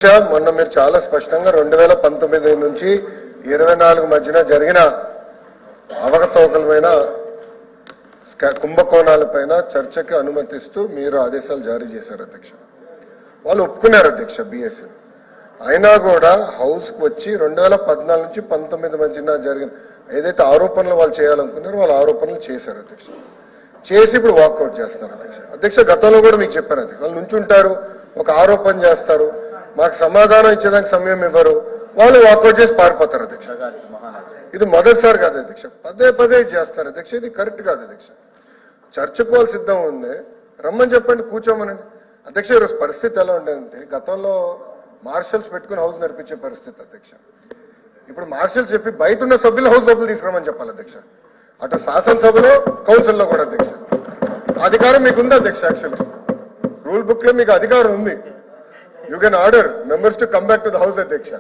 మొన్న మీరు చాలా స్పష్టంగా 2019 నుంచి 24 మధ్యన జరిగిన అవకతవకలపైన కుంభకోణాలపైన చర్చకి అనుమతిస్తూ మీరు ఆదేశాలు జారీ చేశారు అధ్యక్ష. వాళ్ళు ఒప్పుకున్నారు అధ్యక్ష బీఎస్సీ. అయినా కూడా హౌస్కి వచ్చి 2014 నుంచి 19 మధ్యన జరిగిన ఏదైతే ఆరోపణలు వాళ్ళు చేయాలనుకున్నారో వాళ్ళ ఆరోపణలు చేశారు అధ్యక్ష. చేసి ఇప్పుడు వాకౌట్ చేస్తున్నారు అధ్యక్ష. అధ్యక్ష గతంలో కూడా మీకు చెప్పారు అధ్యక్ష, వాళ్ళు నుంచుంటారు, ఒక ఆరోపణ చేస్తారు, మాకు సమాధానం ఇచ్చేదానికి సమయం ఇవ్వరు, వాళ్ళు వాకౌట్ చేసి పారిపోతారు అధ్యక్ష. ఇది మొదటిసారి కాదు అధ్యక్ష, పదే పదే చేస్తారు అధ్యక్ష. ఇది కరెక్ట్ కాదు అధ్యక్ష. చర్చకు వాళ్ళు సిద్ధం ఉంది, రమ్మని చెప్పండి, కూర్చోమనండి అధ్యక్ష. ఈరోజు పరిస్థితి ఎలా ఉండేదంటే గతంలో మార్షల్స్ పెట్టుకుని హౌస్ నడిపించే పరిస్థితి అధ్యక్ష. ఇప్పుడు మార్షల్స్ చెప్పి బయట ఉన్న సభ్యులు హౌస్ లోపల తీసుకురామని చెప్పాలి అధ్యక్ష. అటు శాసనసభలో కౌన్సిల్లో కూడా అధ్యక్ష. అధికారం మీకు ఉంది అధ్యక్ష. యాక్చువల్లీ రూల్ బుక్ లో మీకు అధికారం ఉంది. You can order members to come back to the house, Adhyaksha.